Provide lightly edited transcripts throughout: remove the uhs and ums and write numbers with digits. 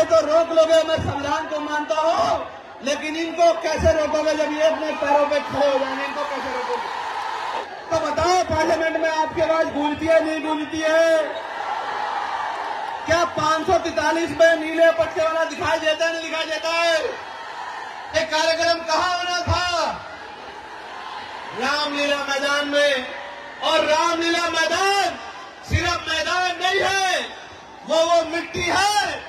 तो रोक लोगे, मैं संविधान को मानता हूं, लेकिन इनको कैसे रोकोगे जब ये अपने पैरों पे खड़े हो जाएंगे? इनको कैसे रोकोगे? तो बताओ, पार्लियामेंट में आपकी आवाज गूंजती है नहीं गूंजती है? क्या 543 में नीले पट्टे वाला दिखाई देता है नहीं दिखाई देता है? ये कार्यक्रम कहाँ होना था? रामलीला मैदान में। और रामलीला मैदान सिर्फ मैदान नहीं है, वो मिट्टी है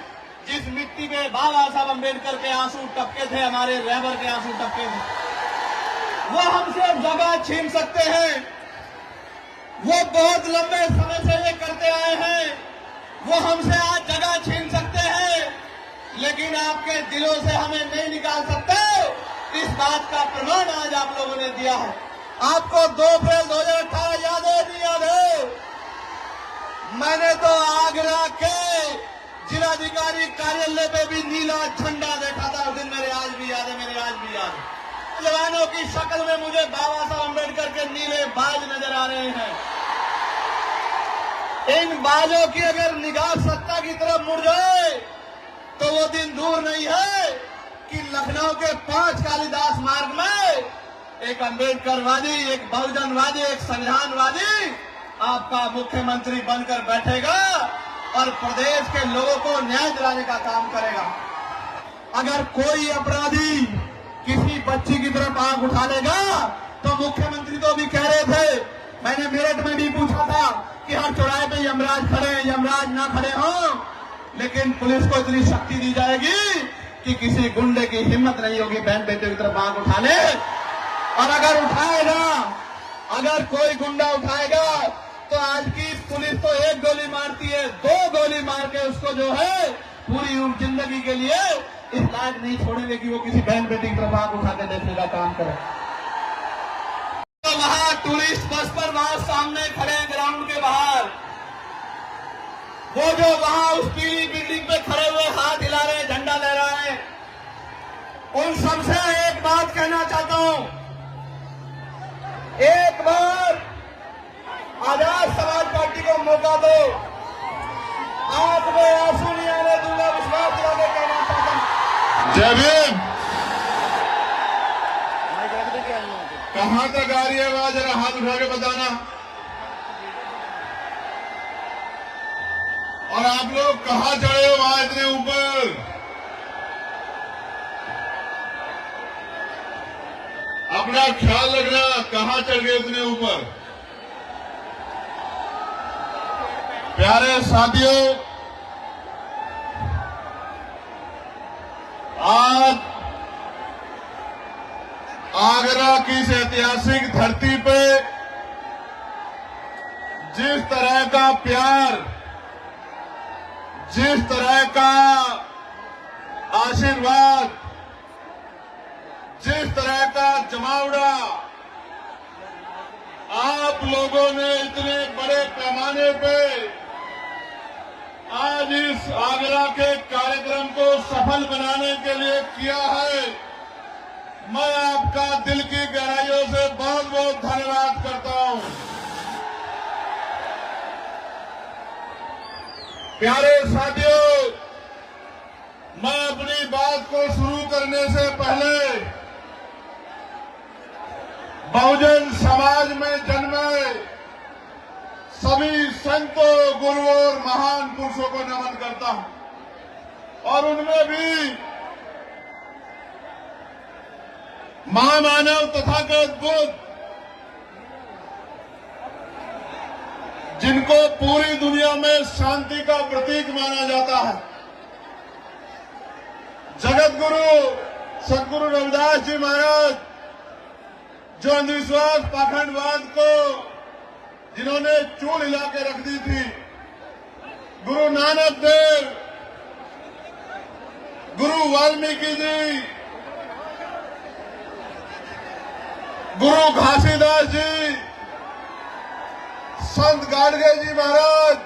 जिस मिट्टी में बाबा साहब अम्बेडकर के आंसू टपके थे, हमारे रहबर के आंसू टपके थे। वो हमसे जगह छीन सकते हैं। वो बहुत लंबे समय से ये करते आए हैं। वो हमसे आज जगह छीन सकते हैं, लेकिन आपके दिलों से हमें नहीं निकाल सकते। इस बात का प्रमाण आज आप लोगों ने दिया है। आपको 2 अप्रैल 2018 याद है नहीं याद है? मैंने तो आगरा के जिलाधिकारी कार्यालय पे भी नीला झंडा देखा था उस दिन। मेरे आज भी याद है, मेरे आज भी याद है। जवानों की शक्ल में मुझे बाबा साहब अम्बेडकर के नीले बाज नजर आ रहे हैं। इन बाजों की अगर निगाह सत्ता की तरफ मुड़ जाए तो वो दिन दूर नहीं है कि लखनऊ के 5 कालिदास मार्ग में एक अम्बेडकरवादी, एक बहुजनवादी, एक संविधानवादी आपका मुख्यमंत्री बनकर बैठेगा और प्रदेश के लोगों को न्याय दिलाने का काम करेगा। अगर कोई अपराधी किसी बच्ची की तरफ आंख उठा लेगा तो मुख्यमंत्री तो भी कह रहे थे, मैंने मेरठ में भी पूछा था कि हर चौराहे पे यमराज खड़े, यमराज ना खड़े हों, लेकिन पुलिस को इतनी शक्ति दी जाएगी कि किसी गुंडे की हिम्मत नहीं होगी बहन बेटियों की तरफ आंख उठा ले। और अगर उठाएगा, अगर कोई गुंडा उठाएगा तो आज की पुलिस तो 1 गोली मारती है, 2 गोली मार के उसको जो है पूरी उम्र जिंदगी के लिए इस लायक नहीं छोड़ेंगे कि वो किसी बहन बेटी की तरफ आंख उठा के देखने का काम करे। तो वहां टूरिस्ट बस पर वहां सामने खड़े ग्राउंड के बाहर, वो जो वहां उस पीली बिल्डिंग पे खड़े हुए हाथ हिला रहे हैं, झंडा लहरा रहे हैं, उन सबसे एक बात कहना चाहता हूं, एक बार आजाद समाज पार्टी को मौका दो। आंख में आंसू नहीं आने दूंगा, विश्वास दिलाने कहना चाहता हूं। जय भीम। कहां तक आ रही है आवाज? जरा हाथ उठा के बताना। और आप लोग कहां चढ़े हो वहां इतने ऊपर? अपना ख्याल रखना, कहां चढ़ गए इतने ऊपर? प्यारे साथियों, आज आगरा की इस ऐतिहासिक धरती पे जिस तरह का प्यार, जिस तरह का आशीर्वाद, जिस तरह का जमावड़ा आप लोगों ने इतने बड़े पैमाने पे आज इस आगरा के कार्यक्रम को सफल बनाने के लिए किया है, मैं आपका दिल की गहराइयों से बहुत बहुत धन्यवाद करता हूं। प्यारे साथियों, मैं अपनी बात को शुरू करने से पहले बहुजन समाज में जन्मे सभी संतों, गुरुओं और महान पुरुषों को नमन करता हूं। और उनमें भी महामानव तथागत बुद्ध, जिनको पूरी दुनिया में शांति का प्रतीक माना जाता है, जगत गुरु सदगुरु रविदास जी महाराज, जो अंधविश्वास पाखंडवाद को जिन्होंने चूल हिला के रख दी थी, गुरु नानक देव, गुरु वाल्मीकि जी, गुरु घासीदास जी, संत गाडगे जी महाराज,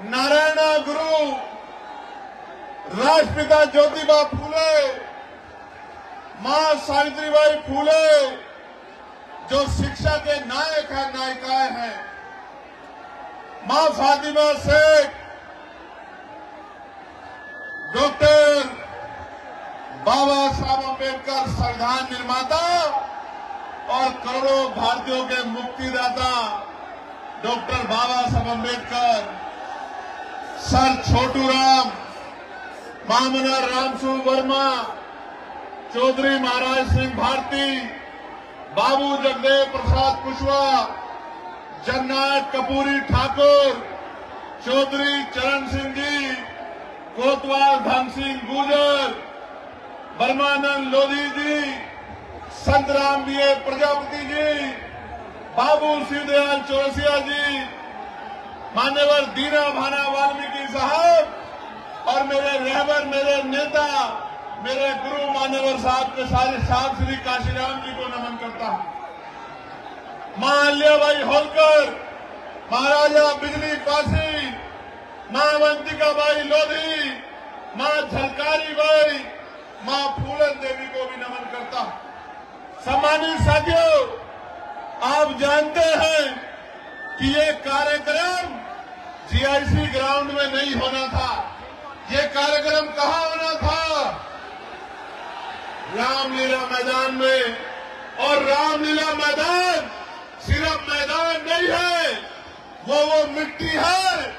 नारायणा गुरु, राष्ट्रपिता ज्योतिबा फूले, मां सावित्रीबाई फूले, जो शिक्षा के नायक हैं, नायिकाएं हैं, मां फातिमा शेख, बाबा साहब अम्बेडकर संविधान निर्माता और करोड़ों भारतीयों के मुक्तिदाता डॉक्टर बाबा साहब अम्बेडकर, सर छोटू राम, मामना रामसू वर्मा, चौधरी महाराज सिंह भारती, बाबू जगदेव प्रसाद कुशवाहा, जननायक कपूरी ठाकुर, चौधरी चरण सिंह जी, कोतवाल धन सिंह गुर्जर, ब्रह्मानंद लोधी जी, संतराम बीए प्रजापति जी, बाबू शिवदयाल चौरसिया जी, मान्यवर दीना भाना वाल्मीकि साहब और मेरे रहबर, मेरे नेता, मेरे गुरु मान्यवर साहब के सारे साथ श्री काशीराम जी को नमन करता हूं। मां अल्याबाई होलकर, महाराजा बिजली पासी, मां अवंतिकाबाई लोधी, मां झलकारी बाई, मां फूलन देवी को भी नमन करता हूं। सम्मानित साथियों, आप जानते हैं कि ये कार्यक्रम जीआईसी ग्राउंड में नहीं होना था। ये कार्यक्रम कहां होना था? रामलीला मैदान में। और रामलीला मैदान सिर्फ मैदान नहीं है, वो मिट्टी है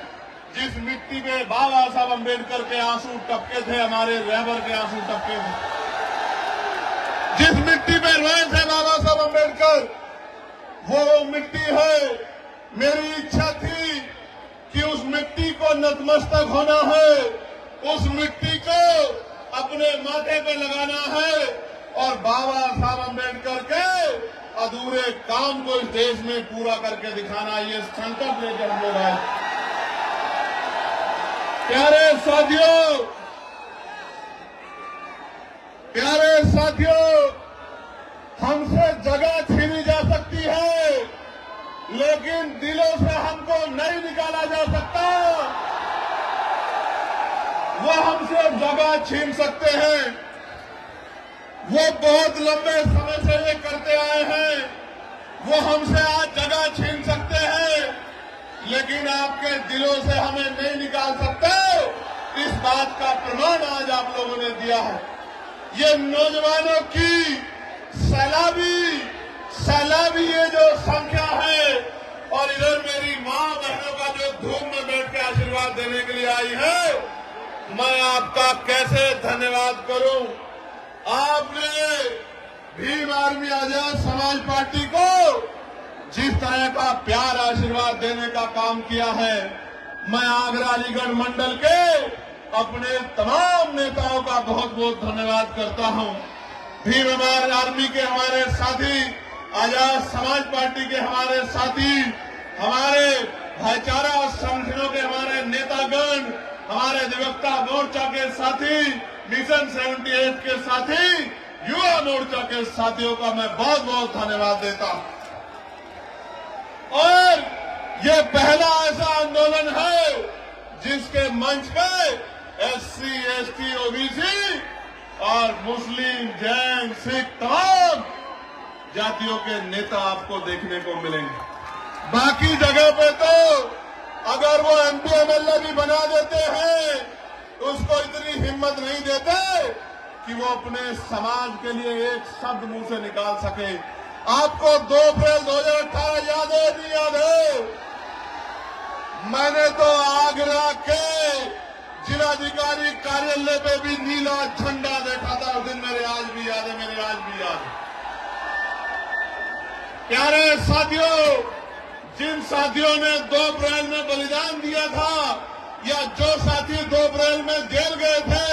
जिस मिट्टी में बाबा साहब अम्बेडकर के आंसू टपके थे, हमारे रहबर के आंसू टपके थे। जिस मिट्टी में रोए थे बाबा साहब अम्बेडकर, वो मिट्टी है। मेरी इच्छा थी कि उस मिट्टी को नतमस्तक होना है, उस मिट्टी को अपने माथे पे लगाना है और बाबा साहब अम्बेडकर के अधूरे काम को इस देश में पूरा करके दिखाना, ये संकल्प लेकर हम लोग आए। प्यारे साथियों, हमसे जगह छीनी जा सकती है, लेकिन दिलों से हमको नहीं निकाला जा सकता। वो हमसे जगह छीन सकते हैं, वो बहुत लंबे समय से ये करते आए हैं। वो हमसे आज जगह छीन सकते हैं, लेकिन आपके दिलों से हमें नहीं निकाल सकते। इस बात का प्रमाण आज आप लोगों ने दिया है। ये नौजवानों की सैलाबी ये जो संख्या है, और इधर मेरी मां बहनों का जो धूम में बैठ के आशीर्वाद देने के लिए आई है, मैं आपका कैसे धन्यवाद करूं। आपने भीम आर्मी आजाद समाज पार्टी को जिस तरह का प्यार आशीर्वाद देने का काम किया है, मैं आगरा अलीगढ़ मंडल के अपने तमाम नेताओं का बहुत बहुत धन्यवाद करता हूं। भीम आर्मी के हमारे साथी, आजाद समाज पार्टी के हमारे साथी, हमारे भाईचारा संगठनों के हमारे नेतागण, हमारे अधिवक्ता मोर्चा के साथी, मिशन 78 के साथी, युवा मोर्चा के साथियों का मैं बहुत बहुत धन्यवाद देता हूं। और ये पहला ऐसा आंदोलन है जिसके मंच पे एससी, एसटी, ओबीसी और मुस्लिम, जैन, सिख तमाम जातियों के नेता आपको देखने को मिलेंगे। बाकी जगह पे तो अगर वो एमपी एमएलए भी बना देते हैं, उसको इतनी हिम्मत नहीं देते कि वो अपने समाज के लिए एक शब्द मुंह से निकाल सके। आपको 2 अप्रैल 2018 याद है, नहीं याद है? मैंने तो आगरा के जिलाधिकारी कार्यालय पे भी नीला झंडा देखा था उस दिन, मेरे आज भी याद है, मेरे आज भी याद है। प्यारे साथियों, जिन साथियों ने 2 अप्रैल में बलिदान दिया था, या जो साथी 2 अप्रैल में जेल गए थे,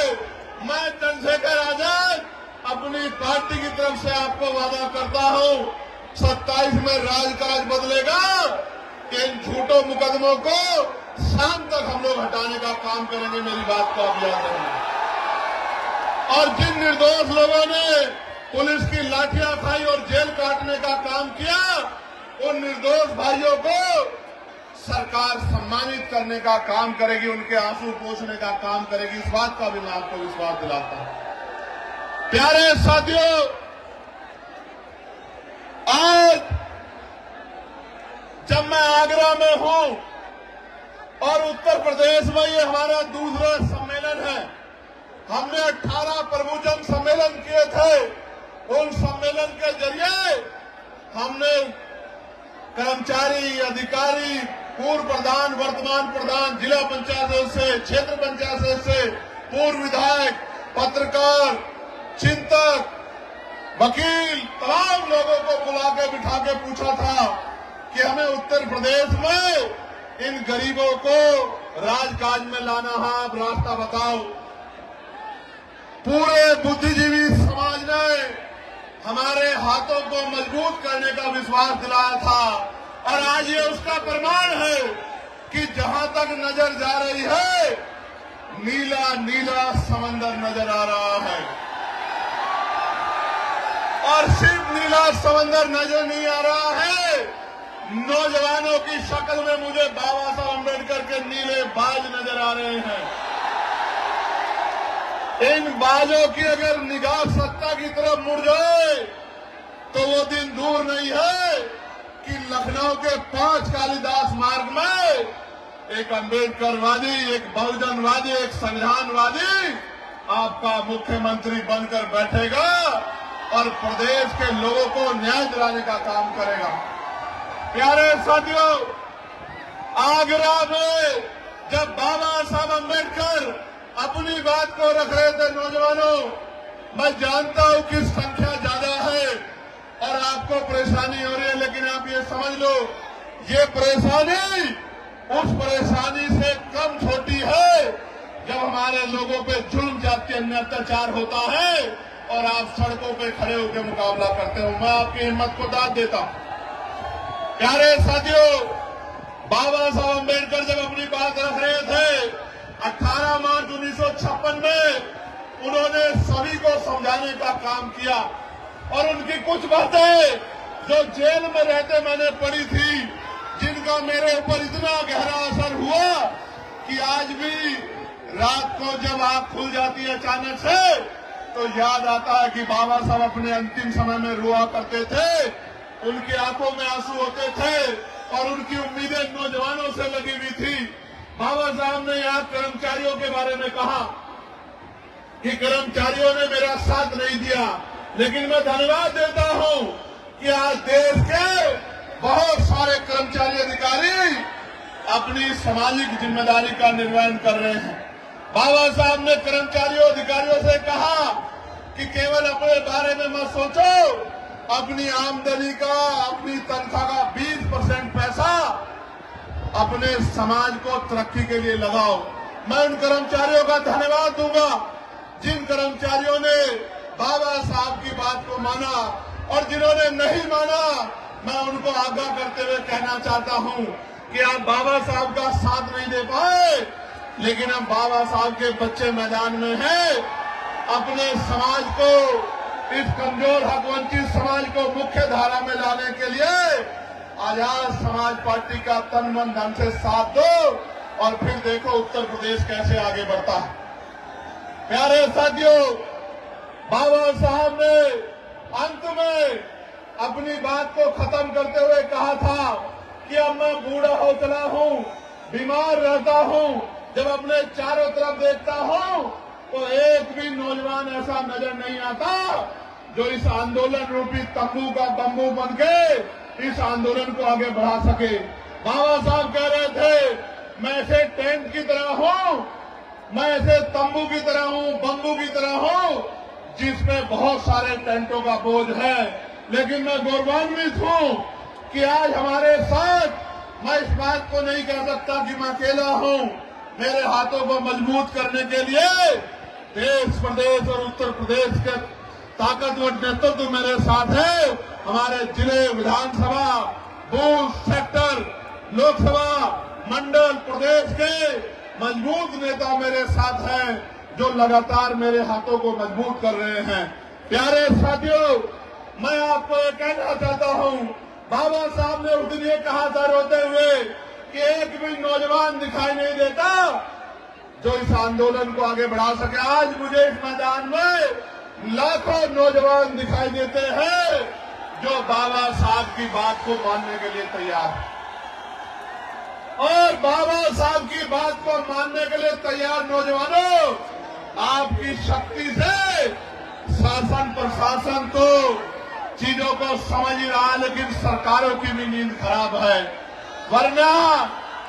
मैं चंद्रशेखर आजाद अपनी पार्टी की तरफ से आपको वादा करता हूं, 27 में राजकाज बदलेगा। इन झूठों मुकदमों को शाम तक हम लोग हटाने का काम करेंगे, मेरी बात को आप याद रखें। और जिन निर्दोष लोगों ने पुलिस की लाठियां खाई और जेल काटने का काम किया, उन निर्दोष भाइयों को सरकार सम्मानित करने का काम करेगी, उनके आंसू पोंछने का काम करेगी। इस बात का भी मैं आपको विश्वास दिलाता हूं। प्यारे साथियों, आज जब मैं आगरा में हूं और उत्तर प्रदेश में ये हमारा दूसरा सम्मेलन है, हमने 18 प्रभुजन सम्मेलन किए थे। उन सम्मेलन के जरिए हमने कर्मचारी, अधिकारी, पूर्व प्रधान, वर्तमान प्रधान, जिला पंचायत सदस्य, क्षेत्र पंचायत सदस्य, पूर्व विधायक, पत्रकार, चिंतक, वकील, तमाम लोगों को बुला के बिठा के पूछा था कि हमें उत्तर प्रदेश में इन गरीबों को राजकाज में लाना है, आप रास्ता बताओ। पूरे बुद्धिजीवी समाज ने हमारे हाथों को मजबूत करने का विश्वास दिलाया था और आज ये उसका प्रमाण है कि जहां तक नजर जा रही है, नीला नीला समंदर नजर आ रहा है। और सिर्फ नीला समंदर नजर नहीं आ रहा है, नौजवानों की शक्ल में मुझे बाबा साहब अम्बेडकर के नीले बाज नजर आ रहे हैं। इन बाजों की अगर निगाह सत्ता की तरफ मुड़ जाए तो वो दिन दूर नहीं है कि लखनऊ के 5 कालिदास मार्ग में एक अम्बेडकरवादी, एक बहुजनवादी, एक संविधानवादी आपका मुख्यमंत्री बनकर बैठेगा और प्रदेश के लोगों को न्याय दिलाने का काम करेगा। प्यारे साथियों, आगरा में जब बाबा साहब अम्बेडकर अपनी बात को रख रहे थे, नौजवानों, मैं जानता हूं कि संख्या ज्यादा है और आपको परेशानी हो रही है, लेकिन आप ये समझ लो, ये परेशानी उस परेशानी से कम छोटी है जब हमारे लोगों पे जुल्म, जाति, अन्य अत्याचार होता है और आप सड़कों पे खड़े होकर मुकाबला करते हो। मैं आपकी हिम्मत को दाद देता हूं। प्यारे साथियों, बाबा साहब अम्बेडकर जब अपनी बात रख रहे थे 18 मार्च 1956 में, उन्होंने सभी को समझाने का काम किया और उनकी कुछ बातें जो जेल में रहते मैंने पढ़ी थी, जिनका मेरे ऊपर इतना गहरा असर हुआ कि आज भी रात को जब आंख खुल जाती है अचानक से तो याद आता है कि बाबा साहब अपने अंतिम समय में रोआ करते थे, उनकी आंखों में आंसू होते थे और उनकी उम्मीदें नौजवानों से लगी हुई थी। बाबा साहब ने यहाँ कर्मचारियों के बारे में कहा कि कर्मचारियों ने मेरा साथ नहीं दिया, लेकिन मैं धन्यवाद देता हूँ कि आज देश के बहुत सारे कर्मचारी, अधिकारी अपनी सामाजिक जिम्मेदारी का निर्वहन कर रहे हैं। बाबा साहब ने कर्मचारियों, अधिकारियों से कहा कि केवल अपने बारे में मत सोचो, अपनी आमदनी का, अपनी तनख्वाह का 20% पैसा अपने समाज को तरक्की के लिए लगाओ। मैं उन कर्मचारियों का धन्यवाद दूंगा जिन कर्मचारियों ने बाबा साहब की बात को माना, और जिन्होंने नहीं माना, मैं उनको आगाह करते हुए कहना चाहता हूं कि आप बाबा साहब का साथ नहीं दे पाए, लेकिन अब बाबा साहब के बच्चे मैदान में हैं। अपने समाज को, इस कमजोर हक वंचित समाज को मुख्य धारा में लाने के लिए आजाद समाज पार्टी का तन मन धन से साथ दो और फिर देखो उत्तर प्रदेश कैसे आगे बढ़ता है। प्यारे साथियों, बाबा साहब ने अंत में अपनी बात को खत्म करते हुए कहा था कि अब मैं बूढ़ा हो चला हूं, बीमार रहता हूं, जब अपने चारों तरफ देखता हूं तो एक भी नौजवान ऐसा नजर नहीं आता जो इस आंदोलन रूपी तंबू का बम्बू बन के इस आंदोलन को आगे बढ़ा सके। बाबा साहब कह रहे थे, मैं ऐसे टेंट की तरह हूं, मैं ऐसे तंबू की तरह हूं, बम्बू की तरह हूं, जिसमें बहुत सारे टेंटों का बोझ है, लेकिन मैं गौरवान्वित हूं कि आज हमारे साथ, मैं इस बात को नहीं कह सकता कि मैं अकेला हूं, मेरे हाथों को मजबूत करने के लिए देश, प्रदेश और उत्तर प्रदेश के ताकतवर नेतृत्व मेरे साथ है। हमारे जिले, विधानसभा, बूथ, सेक्टर, लोकसभा, मंडल, प्रदेश के मजबूत नेता मेरे साथ हैं जो लगातार मेरे हाथों को मजबूत कर रहे हैं। प्यारे साथियों, मैं आपको ये कहना चाहता हूं, बाबा साहब ने उस दिन ये कहा था रोते हुए कि एक भी नौजवान दिखाई नहीं देता जो इस आंदोलन को आगे बढ़ा सके। आज मुझे इस मैदान में लाखों नौजवान दिखाई देते हैं जो बाबा साहब की बात को मानने के लिए तैयार है, और बाबा साहब की बात को मानने के लिए तैयार नौजवानों, आपकी शक्ति से शासन प्रशासन तो चीजों को समझ ही रहा, लेकिन सरकारों की भी नींद खराब है। वरना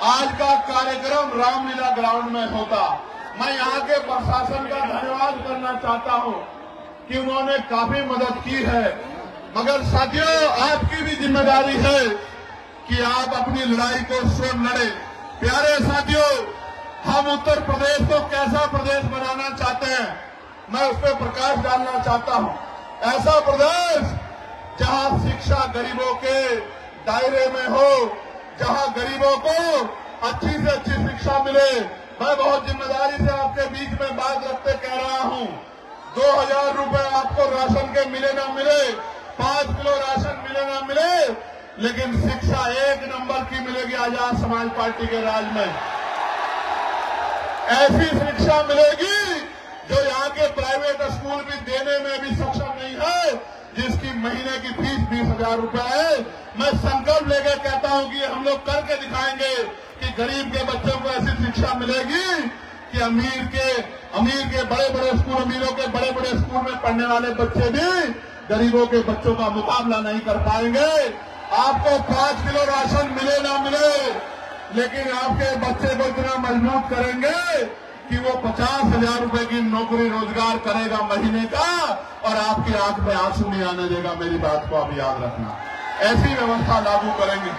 आज का कार्यक्रम रामलीला ग्राउंड में होता। मैं यहाँ के प्रशासन का धन्यवाद करना चाहता हूँ कि उन्होंने काफी मदद की है, मगर साथियों आपकी भी जिम्मेदारी है कि आप अपनी लड़ाई को स्वयं लड़े। प्यारे साथियों, हम उत्तर प्रदेश को कैसा प्रदेश बनाना चाहते हैं, मैं उस पर प्रकाश डालना चाहता हूं। ऐसा प्रदेश जहां शिक्षा गरीबों के दायरे में हो, जहां गरीबों को अच्छी से अच्छी शिक्षा मिले। मैं बहुत जिम्मेदारी से आपके बीच में बात रखते कह रहा हूं, 2000 रुपए आपको राशन के मिले ना मिले, 5 किलो राशन मिले ना मिले, लेकिन शिक्षा 1 नंबर की मिलेगी आजाद समाज पार्टी के राज में। ऐसी शिक्षा मिलेगी जो यहाँ के प्राइवेट स्कूल भी देने में भी सक्षम नहीं है, जिसकी महीने की फीस 20,000 रुपए है। मैं संकल्प लेकर कहता हूँ कि हम लोग करके दिखाएंगे कि गरीब के बच्चों को ऐसी शिक्षा मिलेगी कि अमीर के बड़े बड़े स्कूल, अमीरों के बड़े बड़े स्कूल में पढ़ने वाले बच्चे भी गरीबों के बच्चों का मुकाबला नहीं कर पाएंगे। आपको 5 किलो राशन मिले ना मिले, लेकिन आपके बच्चे को इतना मजबूत करेंगे कि वो 50,000 रुपए की नौकरी रोजगार करेगा महीने का, और आपकी आंख में आंसू नहीं आने देगा। मेरी बात को आप याद रखना। ऐसी व्यवस्था लागू करेंगे।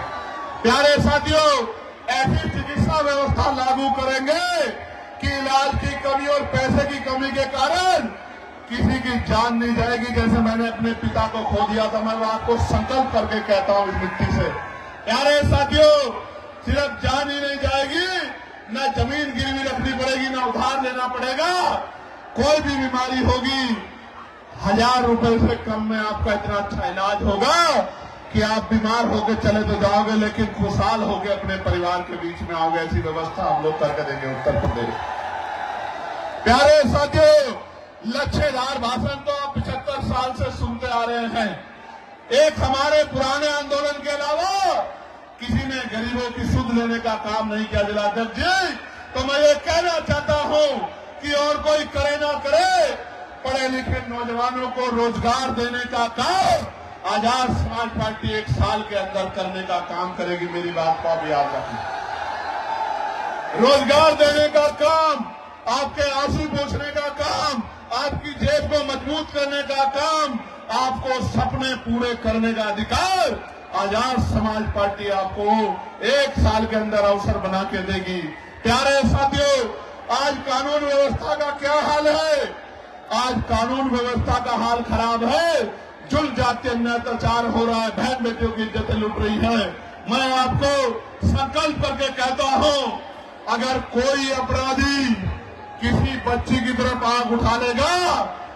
प्यारे साथियों, ऐसी चिकित्सा व्यवस्था लागू करेंगे कि इलाज की कमी और पैसे की कमी के कारण किसी की जान नहीं जाएगी। जैसे मैंने अपने पिता को खो दिया था, मैं आपको संकल्प करके कहता हूं इस मिट्टी से। प्यारे साथियों, सिर्फ जान ही नहीं जाएगी, न जमीन गिरवी रखनी पड़ेगी, न उधार लेना पड़ेगा। कोई भी बीमारी होगी, 1000 रुपए से कम में आपका इतना अच्छा इलाज होगा कि आप बीमार होकर चले तो जाओगे, लेकिन खुशहाल होकर अपने परिवार के बीच में आओगे। ऐसी व्यवस्था हम लोग करके देंगे उत्तर प्रदेश। प्यारे साथियों, लच्छेदार भाषण तो आप 75 साल से सुनते आ रहे हैं। एक हमारे पुराने आंदोलन के अलावा किसी ने गरीबों की सुध लेने का काम नहीं किया जलाध्यक्ष जी। तो मैं ये कहना चाहता हूं कि और कोई करे ना करे, पढ़े लिखे नौजवानों को रोजगार देने का काम आजाद समाज पार्टी 1 साल के अंदर करने का काम करेगी। मेरी बात को आप याद रखें। रोजगार देने का काम, आपके आंसू पोंछने का काम, आपकी जेब को मजबूत करने का काम, आपको सपने पूरे करने का अधिकार आजाद समाज पार्टी आपको 1 साल के अंदर अवसर बना के देगी। प्यारे साथियों, आज कानून व्यवस्था का क्या हाल है? आज कानून व्यवस्था का हाल खराब है। जुल्म जाति अन्याय अत्याचार हो रहा है, बहन बेटियों की इज्जतें लुट रही है। मैं आपको संकल्प करके कहता हूं, अगर कोई अपराधी किसी बच्ची की तरफ आंख उठा लेगा,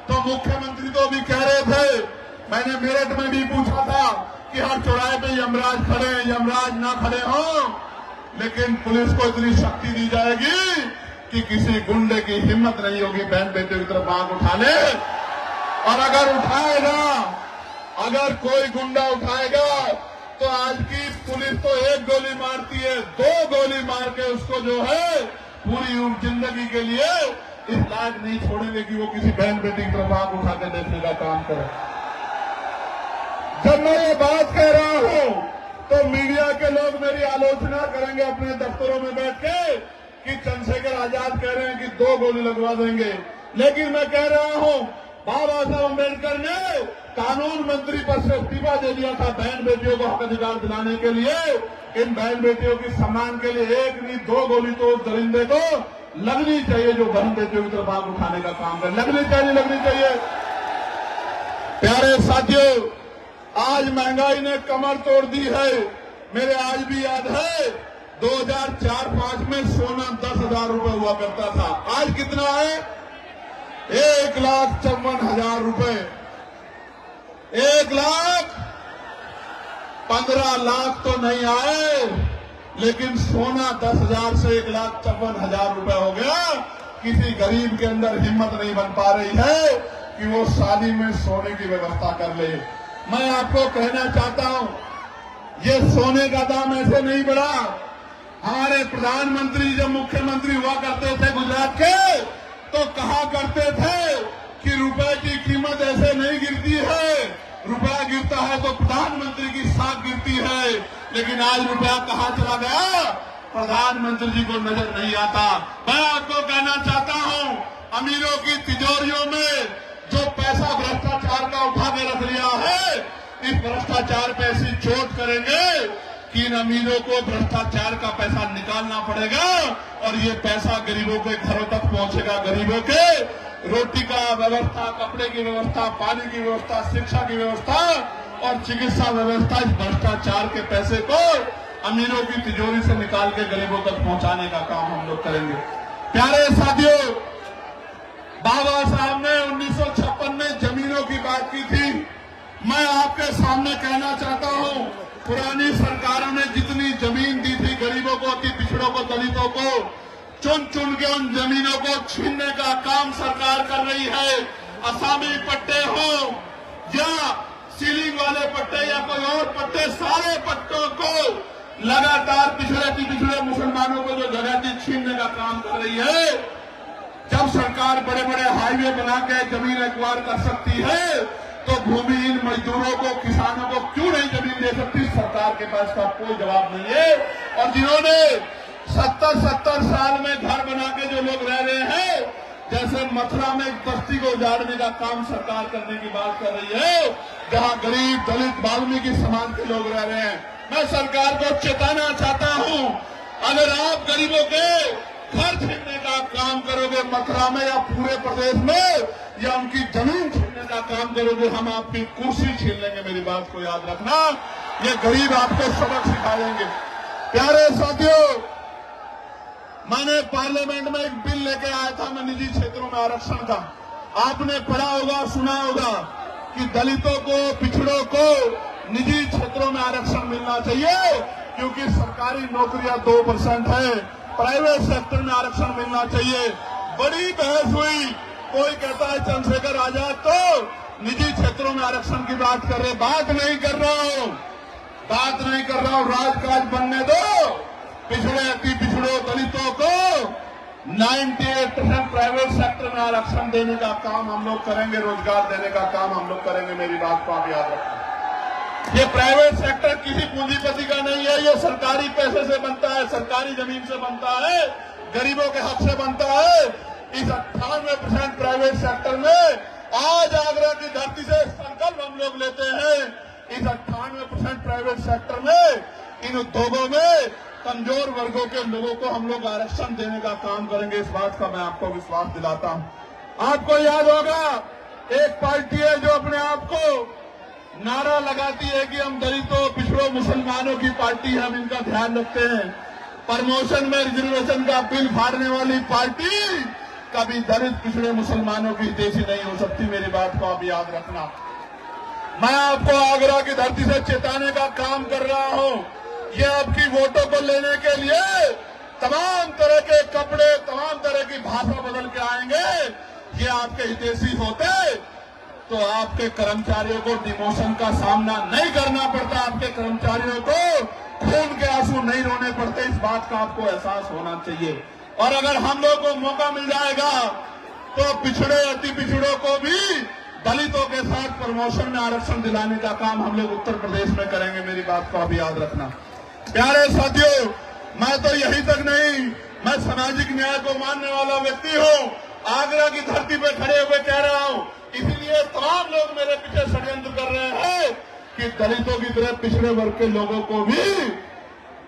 तो मुख्यमंत्री तो भी कह रहे थे, मैंने मेरठ में भी पूछा था कि हर चौराहे पे यमराज खड़े हैं, यमराज ना खड़े हों, लेकिन पुलिस को इतनी शक्ति दी जाएगी कि किसी गुंडे की हिम्मत नहीं होगी बहन बेटियों की तरफ आंख उठा ले। और अगर उठाएगा, अगर कोई गुंडा उठाएगा, तो आज की पुलिस तो 1 गोली मारती है, 2 गोली मार के उसको जो है पूरी जिंदगी के लिए इस लायक नहीं छोड़ेंगे कि वो किसी बहन बेटी की तरफ आंख उठा के देखने का काम करे। जब मैं ये बात कह रहा हूं, तो मीडिया के लोग मेरी आलोचना करेंगे अपने दफ्तरों में बैठ के कि चंद्रशेखर आजाद कह रहे हैं कि 2 गोली लगवा देंगे। लेकिन मैं कह रहा हूं, बाबा साहब अम्बेडकर ने कानून मंत्री पद से इस्तीफा दे दिया था बहन बेटियों को हक अधिकार दिलाने के लिए। इन बहन बेटियों के सम्मान के लिए 1 नहीं 2 गोली तो उस दरिंदे को लगनी चाहिए जो बहन बेटियों की तरफ आंख उठाने का काम करे। लगनी चाहिए। प्यारे साथियों, आज महंगाई ने कमर तोड़ दी है। मेरे आज भी याद है 2004-05 में सोना 10,000 रुपए हुआ करता था। आज कितना है? 1,54,000 रुपए। 1,15 लाख तो नहीं आए, लेकिन सोना 10,000 से 1,54,000 रुपए हो गया। किसी गरीब के अंदर हिम्मत नहीं बन पा रही है कि वो शादी में सोने की व्यवस्था कर ले। मैं आपको कहना चाहता हूं, ये सोने का दाम ऐसे नहीं बढ़ा। हमारे प्रधानमंत्री जब मुख्यमंत्री हुआ करते थे गुजरात के, तो तो कहा करते थे कि रुपए की कीमत ऐसे नहीं गिरती है, रुपया गिरता है तो प्रधानमंत्री की साख गिरती है। लेकिन आज रुपया कहाँ चला गया, प्रधानमंत्री जी को नजर नहीं आता। मैं आपको कहना चाहता हूं, अमीरों की तिजोरियों में जो पैसा भ्रष्टाचार का उठा के रख लिया है, इस भ्रष्टाचार पे ऐसी चोट करेंगे कि इन अमीरों को भ्रष्टाचार का पैसा निकालना पड़ेगा और ये पैसा गरीबों के घरों तक पहुंचेगा। गरीबों के रोटी का व्यवस्था, कपड़े की व्यवस्था, पानी की व्यवस्था, शिक्षा की व्यवस्था और चिकित्सा व्यवस्था, इस भ्रष्टाचार के पैसे को अमीरों की तिजोरी से निकाल के गरीबों तक पहुंचाने का काम हम लोग करेंगे। प्यारे साथियों, बाबा साहब ने 1956 में जमीनों की बात की थी। मैं आपके सामने कहना चाहता हूं, पुरानी सरकारों ने जितनी जमीन दी थी गरीबों को, अति पिछड़ों को, दलितों को, चुन चुन के उन जमीनों को छीनने का काम सरकार कर रही है। असामी पट्टे हो या सीलिंग वाले पट्टे या कोई और पट्टे, सारे पट्टों को लगातार पिछड़े मुसलमानों को जो जगह थी छीनने का काम कर रही है। जब सरकार बड़े बड़े हाईवे बना के जमीन एक्वायर कर सकती है तो भूमिहीन मजदूरों को, किसानों को क्यों नहीं जमीन दे सकती? सरकार के पास का कोई जवाब नहीं है। और जिन्होंने 70 साल में घर बना के जो लोग रह रहे हैं, जैसे मथुरा में एक बस्ती को उजाड़ने का काम सरकार करने की बात कर रही है, जहां गरीब, दलित, वाल्मीकि समाज के लोग रह रहे हैं। मैं सरकार को चेताना चाहता हूं, अगर आप गरीबों के घर छीनने का काम करोगे मथुरा में या पूरे प्रदेश में, या उनकी जमीन छीनने का काम करोगे, हम आपकी कुर्सी छीन लेंगे। मेरी बात को याद रखना, ये गरीब आपको सबक सिखाएंगे। प्यारे साथियों, मैंने पार्लियामेंट में एक बिल लेके आया था, मैं निजी क्षेत्रों में आरक्षण का। आपने पढ़ा होगा, सुना होगा कि दलितों को, पिछड़ों को निजी क्षेत्रों में आरक्षण मिलना चाहिए, क्योंकि सरकारी नौकरियां 2% है, प्राइवेट सेक्टर में आरक्षण मिलना चाहिए। बड़ी बहस हुई, कोई कहता है चंद्रशेखर आजाद तो निजी क्षेत्रों में आरक्षण की बात कर रहे। बात नहीं कर रहा हूं, राजकाज बनने दो। पिछड़े, अति पिछड़ों, दलितों को 98% प्राइवेट सेक्टर में आरक्षण देने का काम हम लोग करेंगे, रोजगार देने का काम हम लोग करेंगे। मेरी बात को आप याद रखना। ये प्राइवेट सेक्टर किसी पूंजीपति का नहीं है, ये सरकारी पैसे से बनता है, सरकारी जमीन से बनता है, गरीबों के हक से बनता है। इस 98% प्राइवेट सेक्टर में आज आगरा की धरती से संकल्प हम लोग लेते हैं, इस 98% प्राइवेट सेक्टर में, इन उद्योगों में कमजोर वर्गों के लोगों को हम लोग आरक्षण देने का काम करेंगे। इस बात का मैं आपको विश्वास दिलाता हूं। आपको याद होगा, एक पार्टी है जो अपने आप को नारा लगाती है कि हम दलितों, पिछड़ों, मुसलमानों की पार्टी, हम इनका ध्यान रखते हैं। प्रमोशन में रिजर्वेशन का बिल फाड़ने वाली पार्टी कभी दलित, पिछड़े, मुसलमानों की हितैषी नहीं हो सकती। मेरी बात को आप याद रखना। मैं आपको आगरा की धरती से चेताने का काम कर रहा हूं। ये आपकी वोटों को लेने के लिए तमाम तरह के कपड़े, तमाम तरह की भाषा बदल के आएंगे। ये आपके हितैषी होते तो आपके कर्मचारियों को डिमोशन का सामना नहीं करना पड़ता, आपके कर्मचारियों को खून के आंसू नहीं रोने पड़ते। इस बात का आपको एहसास होना चाहिए। और अगर हम लोग को मौका मिल जाएगा तो पिछड़े, अति पिछड़ों को भी दलितों के साथ प्रमोशन में आरक्षण दिलाने का काम हम लोग उत्तर प्रदेश में करेंगे। मेरी बात को आप याद रखना। प्यारे साथियों, मैं तो यही तक नहीं, मैं सामाजिक न्याय को मानने वाला व्यक्ति हूं। आगरा की धरती पर खड़े हुए कह रहा हूं, इसीलिए तमाम लोग मेरे पीछे षड्यंत्र कर रहे हैं कि दलितों की तरह पिछड़े वर्ग के लोगों को भी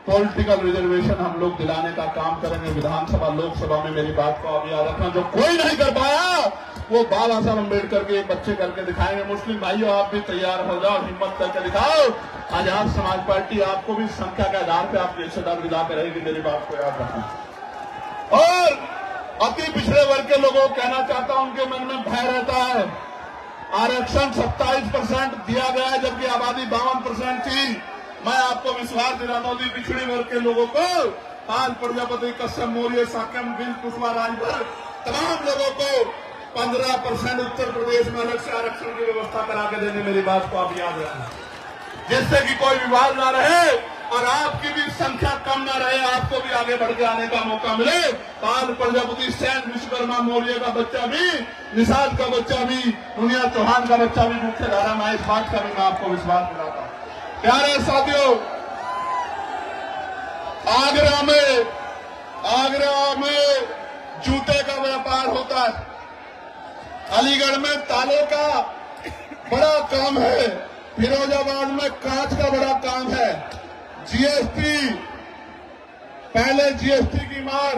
पॉलिटिकल रिजर्वेशन हम लोग दिलाने का काम करेंगे विधानसभा, लोकसभा में। मेरी बात को आप याद रखना। जो कोई नहीं कर पाया वो बाबा साहब अम्बेडकर के बच्चे करके दिखाएंगे। मुस्लिम भाइयों, आप भी तैयार हो जाओ, हिम्मत करके दिखाओ। आजाद समाज पार्टी आपको भी संख्या के आधार पर आपकी हिस्सेदार दिला के रहेगी। मेरी बात को याद रखना। और अति पिछड़े वर्ग के लोगों को कहना चाहता हूं, उनके मन में भय रहता है। आरक्षण 27% दिया गया है, जबकि आबादी 52% थी। मैं आपको विश्वास दिलाता हूं, पिछड़े वर्ग के लोगों को, आज प्रजापति, कश्यप मौर्य, साक्यम, बिल, कुशवाहा, राजभर, तमाम लोगों को 15% उत्तर प्रदेश में अलग से आरक्षण की व्यवस्था करा के देने। मेरी बात को आप याद रखना, जिससे कि कोई विवाद ना रहे। और आपकी भी संख्या कम न रहे, आपको भी आगे बढ़ के आने का मौका मिले। पाल प्रजापति, सैन विश्वकर्मा मौर्य का बच्चा भी, निषाद का बच्चा भी, दुनिया चौहान का बच्चा भी मुख्य धारा में, इस बात का भी मैं आपको विश्वास दिलाता हूं। प्यारे साथियों, आगरा में जूते का व्यापार होता है, अलीगढ़ में ताले का बड़ा काम है, फिरोजाबाद में कांच का बड़ा काम है। जीएसटी, पहले जीएसटी की मार,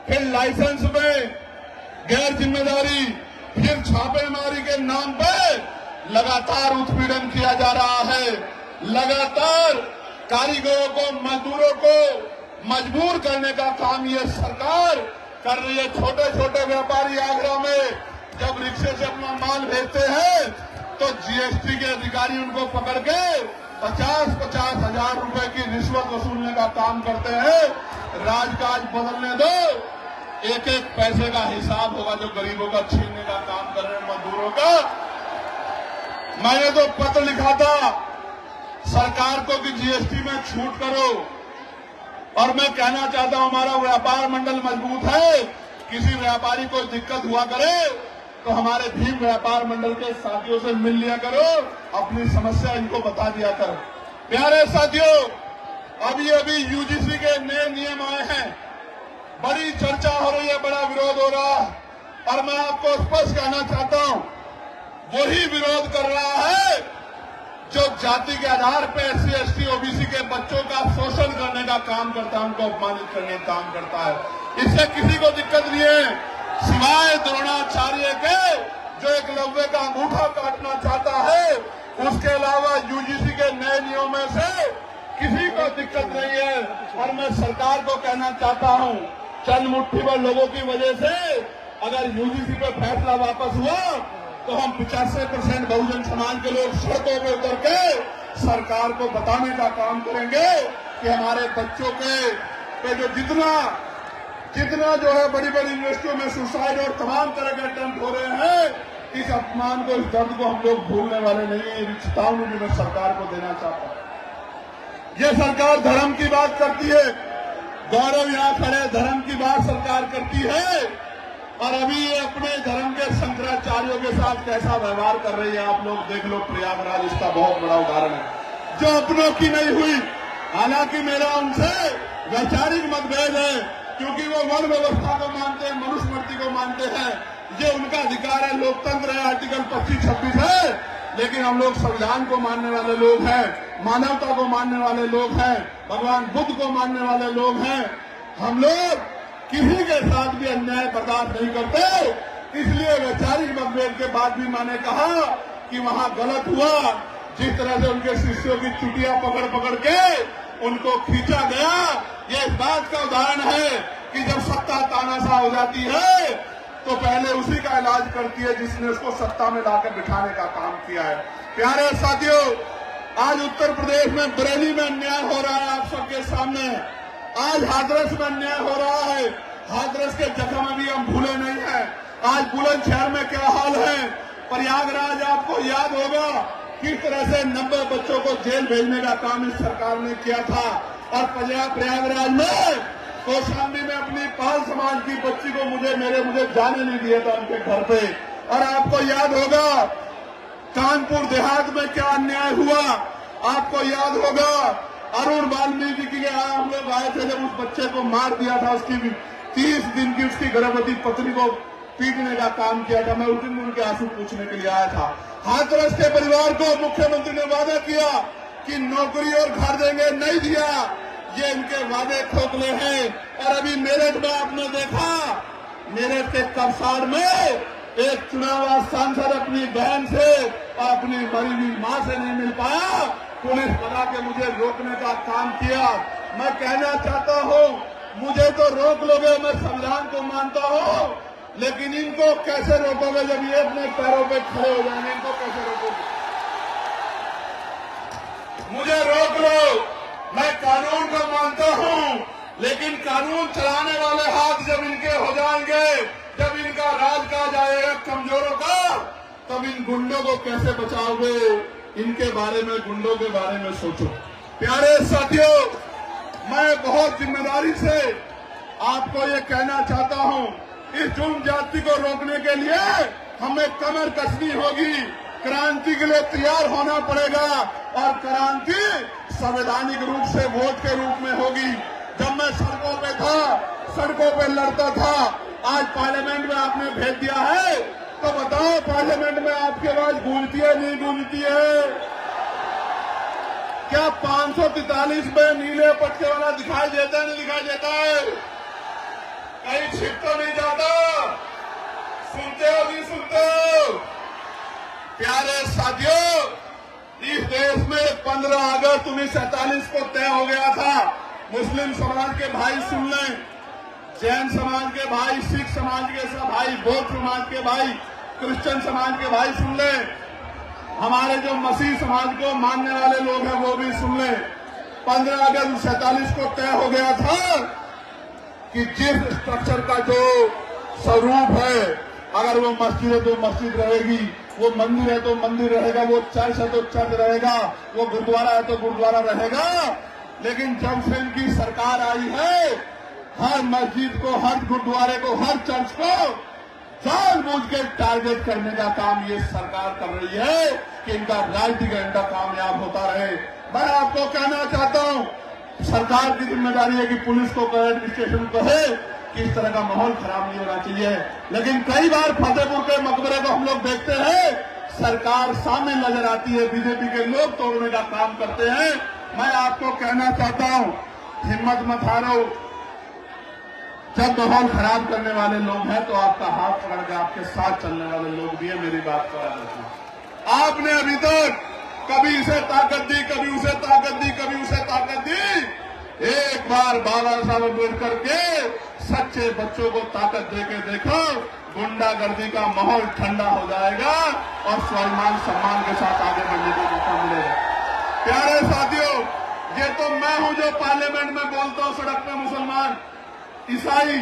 फिर लाइसेंस में गैर जिम्मेदारी, फिर छापेमारी के नाम पे लगातार उत्पीड़न किया जा रहा है। लगातार कारीगरों को, मजदूरों को मजबूर करने का काम ये सरकार कर रही है। छोटे छोटे व्यापारी आगरा में जब रिक्शे से अपना माल भेजते हैं तो जीएसटी के अधिकारी उनको पकड़ के 50-50 हजार रुपए की रिश्वत वसूलने का काम करते हैं। राजकाज बदलने दो, एक एक पैसे का हिसाब होगा जो गरीबों का छीनने का काम कर रहे हैं, मजदूरों का। मैंने तो पत्र लिखा था सरकार को कि जीएसटी में छूट करो, और मैं कहना चाहता हूं हमारा व्यापार मंडल मजबूत है। किसी व्यापारी को दिक्कत हुआ करे तो हमारे भीम व्यापार मंडल के साथियों से मिल लिया करो, अपनी समस्या इनको बता दिया करो। प्यारे साथियों, अभी यूजीसी के नए नियम आए हैं, बड़ी चर्चा हो रही है, बड़ा विरोध हो रहा है, और मैं आपको स्पष्ट कहना चाहता हूं वही विरोध कर रहा है जो जाति के आधार पर एससी, एसटी, ओबीसी के बच्चों का शोषण करने का काम करता है, उनको अपमानित करने का काम करता है। इससे किसी को दिक्कत नहीं है, सिवाय द्रोणाचार्य के जो एकलव्य का अंगूठा काटना चाहता है। उसके अलावा यूजीसी के नए नियमों में से किसी को दिक्कत नहीं है। और मैं सरकार को कहना चाहता हूं, चंद मुट्ठी भर लोगों की वजह से अगर यूजीसी पे फैसला वापस हुआ तो हम 85% बहुजन समाज के लोग सड़कों पे उतर के सरकार को बताने का काम करेंगे कि हमारे बच्चों पे जो जितना जो है बड़ी बड़ी यूनिवर्सिटियों में सुसाइड और तमाम तरह के अटेम्प्ट हो रहे हैं, इस अपमान को, इस दर्द को हम लोग भूलने वाले नहीं है। चेतावनी भी मैं सरकार को देना चाहता हूं। ये सरकार धर्म की बात करती है, गौरव यहां खड़े, धर्म की बात सरकार करती है, और अभी ये अपने धर्म के शंकराचार्यों के साथ कैसा व्यवहार कर रही है आप लोग देख लो। प्रयागराज इसका बहुत बड़ा उदाहरण है, जो अपनों की नहीं हुई। हालांकि मेरा उनसे वैचारिक मतभेद है, क्योंकि वो वन व्यवस्था को मानते हैं, मनुस्मृति को मानते हैं, ये उनका अधिकार है, लोकतंत्र है, आर्टिकल 25-26 है। लेकिन हम लोग संविधान को मानने वाले लोग हैं, मानवता को मानने वाले लोग हैं, भगवान बुद्ध को मानने वाले लोग हैं। हम लोग किसी के साथ भी अन्याय बर्दाश्त नहीं करते। इसलिए वैचारिक मतभेद के बाद भी मैंने कहा कि वहां गलत हुआ, जिस तरह से उनके शिष्यों की चुटियां पकड़ के उनको खींचा गया। ये इस बात का उदाहरण है कि जब सत्ता तानाशाह हो जाती है तो पहले उसी का इलाज करती है जिसने उसको सत्ता में लाकर बिठाने का काम किया है। प्यारे साथियों, आज उत्तर प्रदेश में बरेली में अन्याय हो रहा है, आप सबके सामने। आज हाथरस में अन्याय हो रहा है, हाथरस के जख्म अभी हम भूले नहीं है। आज बुलंदशहर में क्या हाल है, प्रयागराज आपको याद होगा किस तरह से 90 बच्चों को जेल भेजने का काम इस सरकार ने किया था। और प्रयागराज में कौशाम्बी में अपनी पाल समाज की बच्ची को मुझे जाने नहीं दिया था उनके घर पे। और आपको याद होगा कानपुर देहात में क्या अन्याय हुआ, आपको याद होगा अरुण वाल्मीकि के यहाँ हम लोग आए थे जब उस बच्चे को मार दिया था, उसकी 30 दिन की उसकी गर्भवती पत्नी को पीटने का काम किया था। मैं उस दिन उनके आंसू पूछने के लिए आया था। हाथरस के परिवार को मुख्यमंत्री ने वादा किया कि नौकरी और घर देंगे, नहीं दिया। ये इनके वादे खोखले हैं। और अभी मेरठ में आपने देखा, मेरठ के कपसार में एक चुनाव सांसद अपनी बहन से और अपनी मरी हुई मां से नहीं मिल पाया, पुलिस बना के मुझे रोकने का काम किया। मैं कहना चाहता हूं, मुझे तो रोक लोगे, मैं संविधान को मानता हूं, लेकिन इनको कैसे रोकोगे जब ये अपने पैरों पे खड़े हो जाएंगे? इनको कैसे रोकोगे? मुझे रोक लो, मैं कानून को मानता हूं, लेकिन कानून चलाने वाले हाथ जब इनके हो जाएंगे, जब इनका राज का जाएगा कमजोरों का, तब इन गुंडों को कैसे बचाओगे? इनके बारे में, गुंडों के बारे में सोचो। प्यारे साथियों, मैं बहुत जिम्मेदारी से आपको ये कहना चाहता हूं, इस जुल्म जाति को रोकने के लिए हमें कमर कसनी होगी, क्रांति के लिए तैयार होना पड़ेगा और क्रांति संवैधानिक रूप से वोट के रूप में होगी। जब मैं सड़कों पे था, सड़कों पे लड़ता था, आज पार्लियामेंट में आपने भेज दिया है, तो बताओ पार्लियामेंट में आपकी आवाज गूंजती है नहीं गूंजती है? क्या 543 में नीले पट्टे वाला दिखाई देता है नहीं दिखाई देता है? कहीं छिप तो नहीं जाता? सुनते हो नहीं सुनते हो? प्यारे साथियों, इस देश में 15 अगस्त 1947 को तय हो गया था। मुस्लिम समाज के भाई सुन लें, जैन समाज के भाई, सिख समाज के भाई, बौद्ध समाज के भाई, क्रिश्चियन समाज के भाई सुन लें, हमारे जो मसीह समाज को मानने वाले लोग हैं वो भी सुन लें। 15 अगस्त 1947 को तय हो गया था कि जिस स्ट्रक्चर का जो स्वरूप है, अगर वो मस्जिद है तो मस्जिद रहेगी, वो मंदिर है तो मंदिर रहेगा, वो चर्च है तो चर्च रहेगा, वो गुरुद्वारा है तो गुरुद्वारा रहेगा। लेकिन जब से इनकी सरकार आई है, हर मस्जिद को, हर गुरुद्वारे को, हर चर्च को जानबूझ के टारगेट करने का काम ये सरकार कर रही है कि इनका राजनीतिक एजेंडा कामयाब होता रहे। मैं आपको कहना चाहता हूं, सरकार की जिम्मेदारी है कि पुलिस को कहे, एडमिनिस्ट्रेशन को कहे कि इस तरह का माहौल खराब नहीं होना चाहिए। लेकिन कई बार फतेहपुर के मकबरे को हम लोग देखते हैं, सरकार सामने नजर आती है, बीजेपी के लोग तोड़ने का काम करते हैं। मैं आपको कहना चाहता हूं, हिम्मत मत हारो। जब माहौल खराब करने वाले लोग हैं तो आपका हाथ पकड़ के आपके साथ चलने वाले लोग भी है। मेरी बात को याद रखना। आपने अभी तक कभी इसे ताकत दी, कभी उसे ताकत दी, कभी उसे ताकत दी। एक बार बाबा साहब अम्बेडकर के सच्चे बच्चों को ताकत देके देखो, गुंडागर्दी का माहौल ठंडा हो जाएगा और स्वाभिमान सम्मान के साथ आगे बढ़ने का मौका मिलेगा। प्यारे साथियों, ये तो मैं हूं जो पार्लियामेंट में बोलता हूं सड़क पे मुसलमान, ईसाई,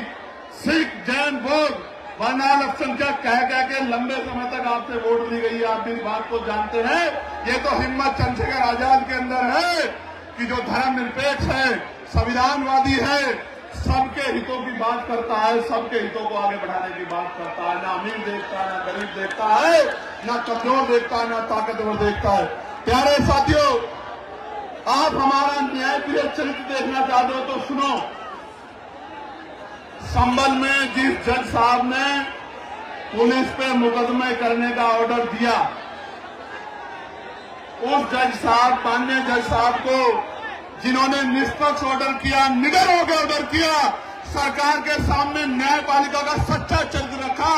सिख, जैन, बौद्ध, वरना अल्पसंख्यक कह के लंबे समय तक आपसे वोट ली गई है। आप इस बात को जानते हैं। ये तो हिम्मत चंद्रशेखर आजाद के अंदर है कि जो धर्मनिरपेक्ष है, संविधानवादी है, सबके हितों की बात करता है, सबके हितों को आगे बढ़ाने की बात करता है। ना अमीर देखता है, ना गरीब देखता है, ना कमजोर देखता है, ना ताकतवर देखता है। प्यारे साथियों, आप हमारा न्यायप्रिय चरित्र देखना चाहते हो तो सुनो। संभल में जिस जज साहब ने पुलिस पे मुकदमे करने का ऑर्डर दिया, उस जज साहब, माननीय जज साहब को, जिन्होंने निष्पक्ष ऑर्डर किया, निडर होकर ऑर्डर किया, सरकार के सामने न्यायपालिका का सच्चा चरित्र रखा,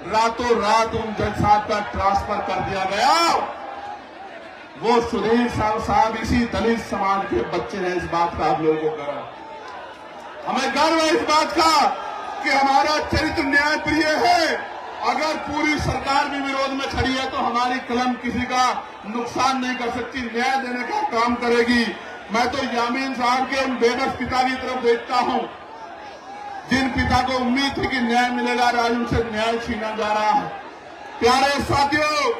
रातों रात उन जज साहब का ट्रांसफर कर दिया गया। वो सुधीर साहब इसी दलित समाज के बच्चे हैं। इस बात का आप लोगों को गर्व, हमें गर्व है इस बात का कि हमारा चरित्र न्यायप्रिय है। अगर पूरी सरकार भी विरोध में खड़ी है तो हमारी कलम किसी का नुकसान नहीं कर सकती, न्याय देने का काम करेगी। मैं तो यामीन साहब के उन बेबस पिता की तरफ देखता हूं, जिन पिता को उम्मीद थी कि न्याय मिलेगा, आज उनसे न्याय छीना जा रहा है। प्यारे साथियों,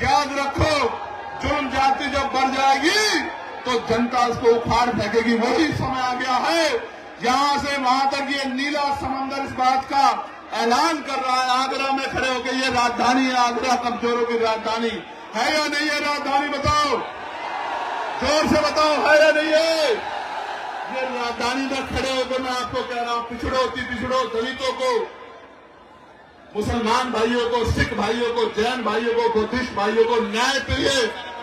याद रखो, जुल्म जाति जब बढ़ जाएगी तो जनता उसको उखाड़ फेंकेगी। वही समय आ गया है, यहां से वहां तक ये नीला समंदर इस बात का ऐलान कर रहा है, आगरा में खड़े होकर, ये राजधानी है, आगरा कमजोरों की राजधानी है या नहीं है? राजधानी बताओ, जोर से बताओ, है या नहीं है? ये राजधानी में खड़े होकर मैं आपको कह रहा हूं, पिछड़ो पिछड़ो, दलितों को, मुसलमान भाइयों को, सिख भाइयों को, जैन भाइयों को, बुद्धिस्ट भाइयों को, न्याय प्रिय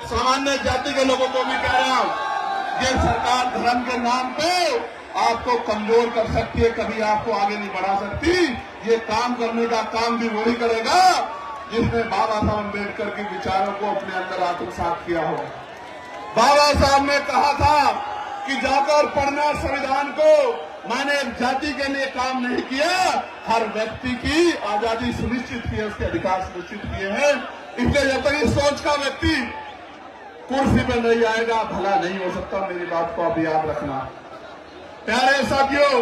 सामान्य जाति के लोगों को भी कह रहा हूं, ये सरकार धर्म के नाम पे आपको कमजोर कर सकती है, कभी आपको आगे नहीं बढ़ा सकती। ये काम करने का काम भी वही करेगा जिसने बाबा साहब अम्बेडकर के विचारों को अपने अंदर आत्मसात किया हो। बाबा साहब ने कहा था कि जाकर पढ़ना संविधान को, मैंने जाति के लिए काम नहीं किया, हर व्यक्ति की आजादी सुनिश्चित की है, उसके अधिकार सुनिश्चित किए हैं। इसलिए जब तक इस सोच का व्यक्ति कुर्सी पर नहीं आएगा, भला नहीं हो सकता। मेरी बात को अब याद रखना। प्यारे साथियों,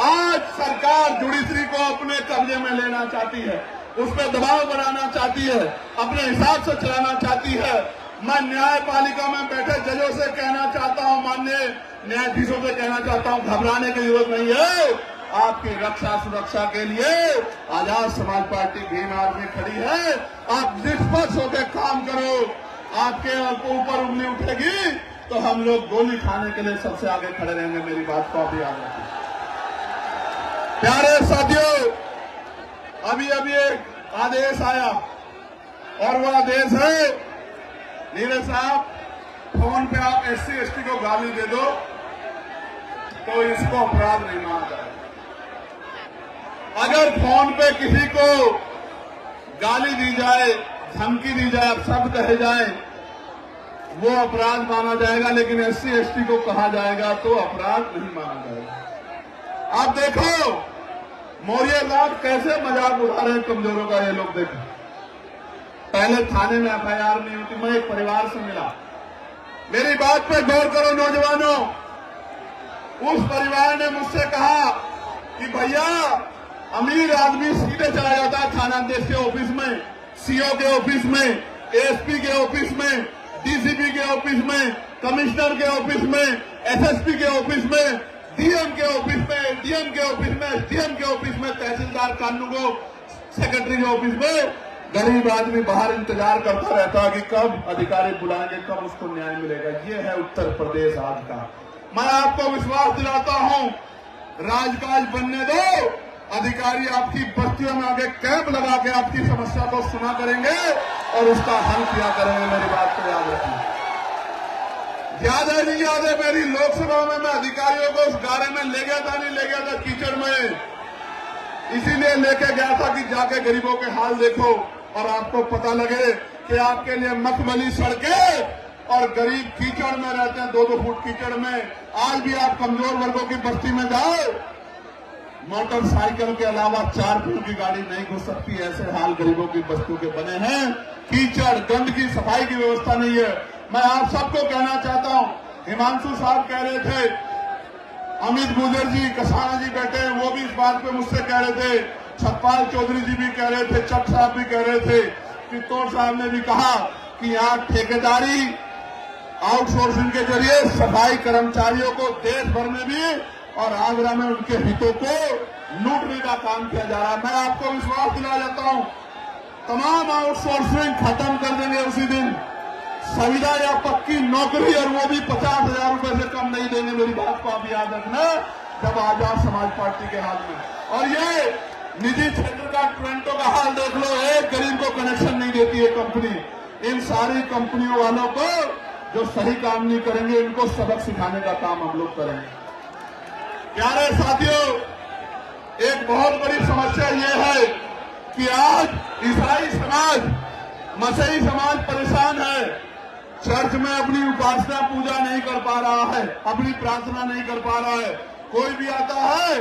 आज सरकार जुडिशरी को अपने कब्जे में लेना चाहती है, उस पर दबाव बनाना चाहती है, अपने हिसाब से चलाना चाहती है। मैं न्यायपालिका में बैठे जजों से कहना चाहता हूं, माननीय न्यायाधीशों से कहना चाहता हूं, घबराने की जरूरत नहीं है। आपकी रक्षा सुरक्षा के लिए आजाद समाज पार्टी भीम आर्मी खड़ी है। आप निष्पक्ष होकर काम करो। आपके ऊपर उंगली उठेगी तो हम लोग गोली खाने के लिए सबसे आगे खड़े रहेंगे। मेरी बात को अभी याद रखिए। प्यारे साथियों, अभी एक आदेश आया और वो आदेश है, नीरज साहब, फोन पे आप SC ST को गाली दे दो तो इसको अपराध नहीं माना जाएगा। अगर फोन पे किसी को गाली दी जाए, धमकी दी जाए, अपशब्द कहे जाए, वो अपराध माना जाएगा, लेकिन SC ST को कहा जाएगा तो अपराध नहीं माना जाएगा। आप देखो मौर्य साहब कैसे मजाक उठा रहे हैं कमजोरों का। ये लोग देखो, पहले थाने में FIR नहीं होती। मैं एक परिवार से मिला, मेरी बात पे गौर करो नौजवानों। उस परिवार ने मुझसे कहा कि भैया, अमीर आदमी सीधे चला जाता है थानाध्यक्ष के ऑफिस में, CO के ऑफिस में, ASP के ऑफिस में, DCP के ऑफिस में, कमिश्नर के ऑफिस में, SSP के ऑफिस में, DM के ऑफिस में, DM के ऑफिस में, SDM के ऑफिस में, तहसीलदार कानूनगो सेक्रेटरी के ऑफिस में। गरीब आदमी बाहर इंतजार करता रहता है कि कब अधिकारी बुलाएंगे, कब उसको न्याय मिलेगा। ये है उत्तर प्रदेश आज का। मैं आपको विश्वास दिलाता हूं, राजकाज बनने दो, अधिकारी आपकी बस्तियों में आगे कैंप लगा के आपकी समस्या को सुना करेंगे और उसका हल किया करेंगे। मेरी बात को याद रखिए। याद है नहीं याद है, मेरी लोकसभा में मैं अधिकारियों को उस गारे में ले गया था, नहीं ले गया था, कीचड़ में। इसीलिए लेके गया था कि जाके गरीबों के हाल देखो और आपको पता लगे कि आपके लिए मखमली सड़कें और गरीब कीचड़ में रहते हैं, 2-2 फुट कीचड़ में। आज भी आप कमजोर वर्गों की बस्ती में जाओ, मोटरसाइकिल के अलावा 4 फुट की गाड़ी नहीं घुस सकती। ऐसे हाल गरीबों की बस्तियों के बने हैं। कीचड़, गंदगी, सफाई की व्यवस्था नहीं है। मैं आप सबको कहना चाहता हूं, हिमांशु साहब कह रहे थे, अमित गुजर जी, कसाना जी बैठे हैं, वो भी इस बात पे मुझसे कह रहे थे, छतपाल चौधरी जी भी कह रहे थे, चक साहब भी कह रहे थे, चित्तौड़ साहब ने भी कहा कि यहाँ ठेकेदारी आउटसोर्सिंग के जरिए सफाई कर्मचारियों को देश भर में भी और आगरा में उनके हितों को लूटने का काम किया जा रहा है। मैं आपको विश्वास दिला जाता हूं, तमाम आउटसोर्सिंग खत्म कर देंगे उसी दिन। संविदा या पक्की नौकरी, और वो भी 50,000 रुपए से कम नहीं देंगे। मेरी बात को आप याद रखना, जब आजाद समाज पार्टी के हाथ में। और ये निजी क्षेत्र का ट्रेंटो का हाल देख लो, एक गरीब को कनेक्शन नहीं देती है कंपनी। इन सारी कंपनियों वालों को जो सही काम नहीं करेंगे, इनको सबक सिखाने का काम हम लोग करेंगे। प्यारे साथियों, एक बहुत बड़ी समस्या ये है कि आज ईसाई समाज, मसीही समाज परेशान है। चर्च में अपनी उपासना पूजा नहीं कर पा रहा है, अपनी प्रार्थना नहीं कर पा रहा है। कोई भी आता है,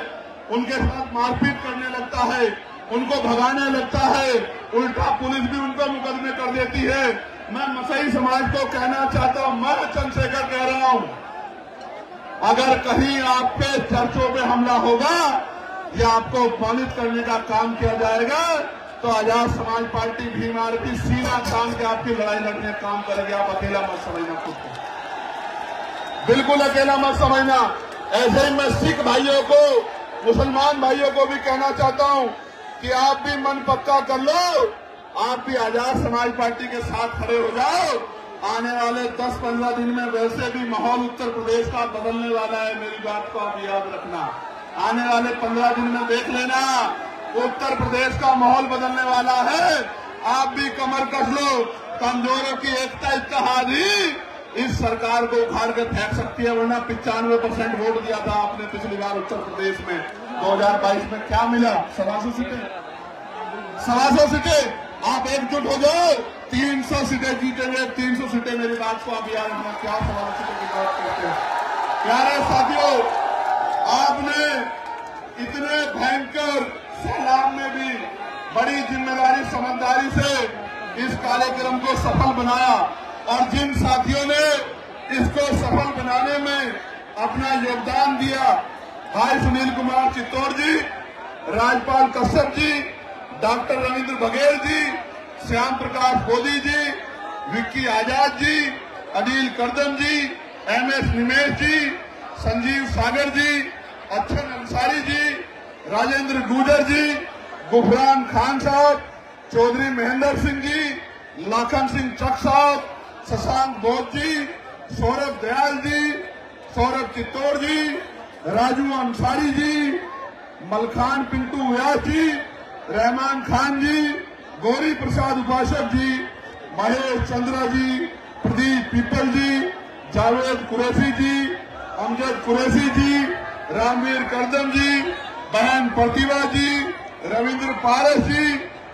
उनके साथ मारपीट करने लगता है, उनको भगाने लगता है, उल्टा पुलिस भी उनको मुकदमे कर देती है। मैं मसीही समाज को कहना चाहता हूं, मैं चंद्रशेखर कह रहा हूं, अगर कहीं आपके चर्चों पे हमला होगा या आपको अपमानित करने का काम किया जाएगा तो आजाद समाज पार्टी भीम आर्मी सीना तान के आपकी लड़ाई लड़ने का काम करेगी। आप अकेला मत समझना खुद को, बिल्कुल अकेला मत समझना। ऐसे ही मैं सिख भाइयों को, मुसलमान भाइयों को भी कहना चाहता हूं कि आप भी मन पक्का कर लो, आप भी आजाद समाज पार्टी के साथ खड़े हो जाओ। आने वाले 10-15 दिन में वैसे भी माहौल उत्तर प्रदेश का बदलने वाला है। मेरी बात को आप याद रखना, आने वाले 15 दिन में देख लेना, उत्तर प्रदेश का माहौल बदलने वाला है। आप भी कमर कस लो, कमजोरों की एकता इत्तेहाद ही इस सरकार को उखाड़ के फेंक सकती है। वरना 95% वोट दिया था आपने पिछली बार उत्तर प्रदेश में। 2022 में क्या मिला? 125 सीटें, 125 सीटें। आप एकजुट हो जाओ, 300 सीटें जीतेंगे, 300 सीटें। मेरी बात को आप याद रखना, क्या 125 सीटों की बात करते हैं। प्यारे साथियों, आपने इतने भयंकर सैलाब में भी बड़ी जिम्मेदारी, समझदारी से इस कार्यक्रम को सफल बनाया और जिन साथियों ने इसको सफल बनाने में अपना योगदान दिया, भाई सुनील कुमार चित्तौड़ जी, राजपाल कश्यप जी, डॉक्टर रविंद्र बघेल जी, श्याम प्रकाश मोदी जी, विक्की आजाद जी, अनिल करदम जी, MS निमेश जी, संजीव सागर जी, अच्छन अंसारी जी, राजेंद्र गुजर जी, गुफरान खान साहब, चौधरी महेंद्र सिंह जी, लाखन सिंह चक साहब, शशांक बोध जी, सौरभ दयाल जी, सौरभ चित्तौड़ जी, राजू अंसारी जी, मलखान पिंटू व्यास जी, रहमान खान जी, गौरी प्रसाद उपासक जी, महेश चंद्रा जी, प्रदीप पीपल जी, जावेद कुरैशी जी, अमजद कुरैशी जी, रामवीर करदम जी, बहन प्रतिभा जी, रविंद्र पारस जी,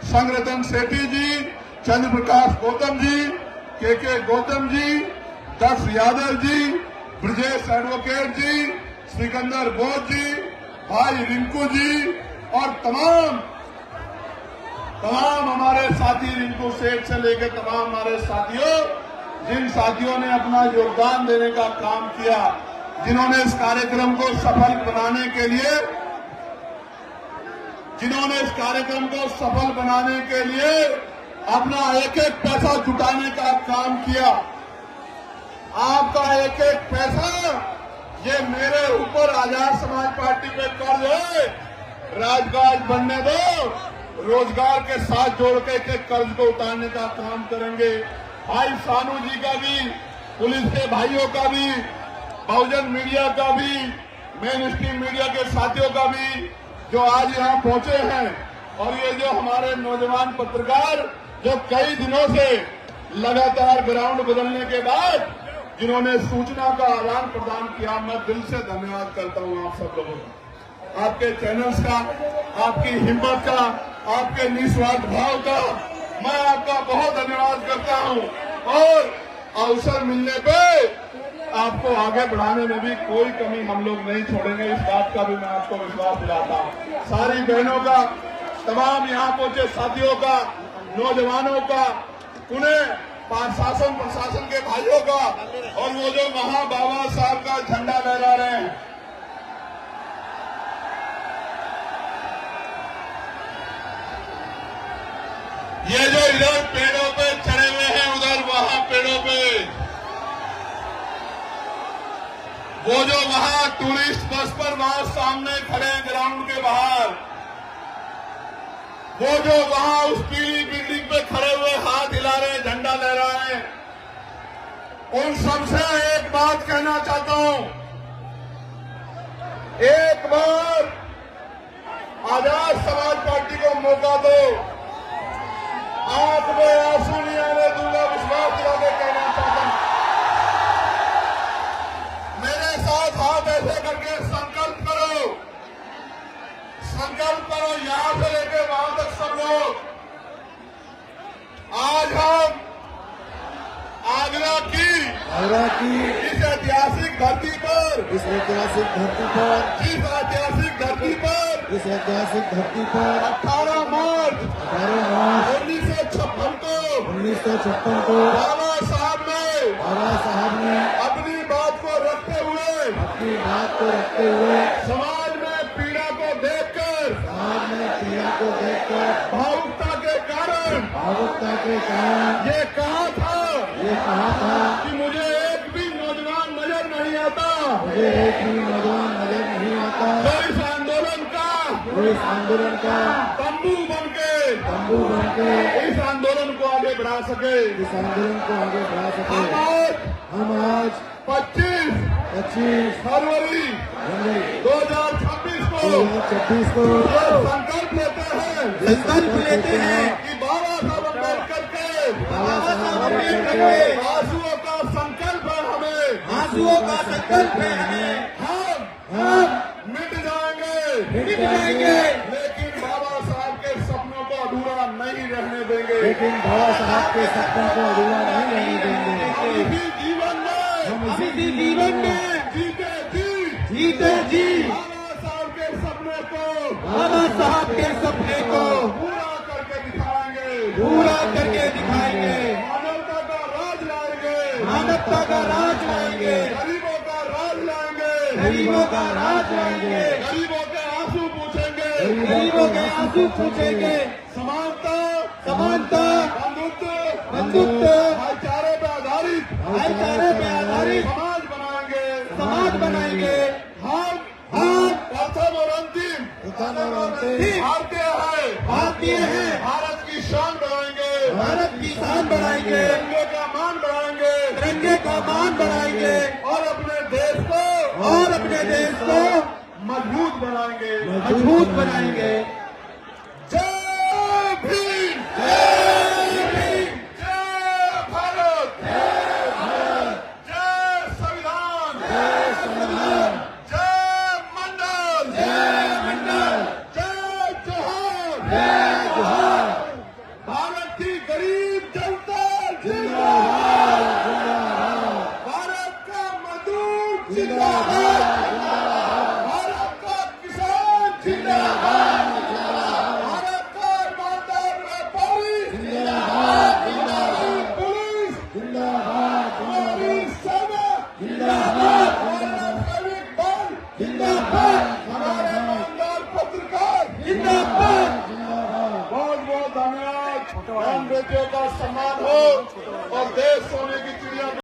संगरतन सेठी जी, चंद्र प्रकाश गौतम जी, के गौतम जी, दक्ष यादव जी, ब्रजेश एडवोकेट जी, सिकंदर बोध जी, भाई रिंकू जी और तमाम हमारे साथी, रिंकू सेठ से लेकर तमाम हमारे साथियों, जिन साथियों ने अपना योगदान देने का काम किया, जिन्होंने इस कार्यक्रम को सफल बनाने के लिए अपना एक एक पैसा जुटाने का काम किया। आपका एक एक पैसा ये मेरे ऊपर आजाद समाज पार्टी पे कर्ज है, राजगाज बनने दो, रोजगार के साथ जोड़ के एक एक कर्ज को उतारने का काम करेंगे। भाई सानू जी का भी, पुलिस के भाइयों का भी, बहुजन मीडिया का भी, मेन स्ट्रीम मीडिया के साथियों का भी, जो आज यहाँ पहुंचे हैं, और ये जो हमारे नौजवान पत्रकार जो कई दिनों से लगातार ग्राउंड बदलने के बाद जिन्होंने सूचना का आदान प्रदान किया, मैं दिल से धन्यवाद करता हूँ आप सब लोगों का, आपके चैनल्स का, आपकी हिम्मत का, आपके निस्वार्थ भाव का मैं आपका बहुत धन्यवाद करता हूँ। और अवसर मिलने पे आपको आगे बढ़ाने में भी कोई कमी हम लोग नहीं छोड़ेंगे, इस बात का भी मैं आपको विश्वास दिलाता हूँ। सारी बहनों का, तमाम यहाँ पहुंचे साथियों का, नौजवानों का, उन्हें शासन प्रशासन के भाइयों का, और वो जो वहां बाबा साहब का झंडा लहरा रहे हैं, ये जो इधर पेड़ों पे चढ़े हुए हैं, उधर वहां पेड़ों पे, वो जो वहां टूरिस्ट बस पर वहां सामने खड़े हैं ग्राउंड के बाहर, वो जो वहां उस पीली बिल्डिंग पे खड़े हुए हाथ हिला रहे हैं, झंडा लहरा रहे हैं, उन सबसे एक बात कहना चाहता हूं, एक बार आजाद समाज पार्टी को मौका दो, आंख में आंसू नहीं आने दूंगा, विश्वास दिला के कहना चाहता हूं। मेरे साथ हाथ ऐसे करके संकल्प करो, यहां से लेके वहां तक सब लोग। आज हम आगरा की इस ऐतिहासिक धरती पर, इस ऐतिहासिक धरती पर 18 मार्च 1956 को बाबा साहब ने अपनी बात को रखते हुए समाज में पीड़ा को देखकर भावुकता के कारण ये कहा था कि मुझे एक भी नौजवान नजर नहीं आता, तो इस आंदोलन का तंबू बन के इस आंदोलन को आगे बढ़ा सके। हम आज 25 फरवरी 2026 को संकल्प लेते हैं कि बाबा साहब अम्बेडकर के आंसुओं का संकल्प है हमें, हम मिट जाएंगे, लेकिन बाबा साहब के सपनों को अधूरा नहीं रहने देंगे। इसी जीवन में जीते जी बाबा साहब के सपने को पूरा करके दिखाएंगे। मानवता का राज लाएंगे, गरीबों का राज लाएंगे, गरीबों के आंसू पूछेंगे, समानता समानता, बंधुत्व, भाईचारे पे आधारित समाज बनाएंगे। हम प्रथम और अंतिम भारतीय है। भारत की शान बढ़ाएंगे, तिरंगे का मान बढ़ाएंगे और अपने देश को मजबूत बनाएंगे। जय भीम, जय भारत, जय संविधान, जय मंडल, जय जोहार। भारत की गरीब जनता जिंदाबाद, भारत का मजदूर जिंदाबाद, भारत का किसान जिंदाबाद, भारत का ईमानदार व्यापारी जिंदाबाद, पुलिस जिंदाबाद, हमारी सेना जिंदाबाद, हमारा सैनिक बल जिंदाबाद, हमारे ईमानदार पत्रकार जिंदाबाद। बहुत बहुत धन्यवाद। राम बेटियों का सम्मान हो और देश सोने की चिड़िया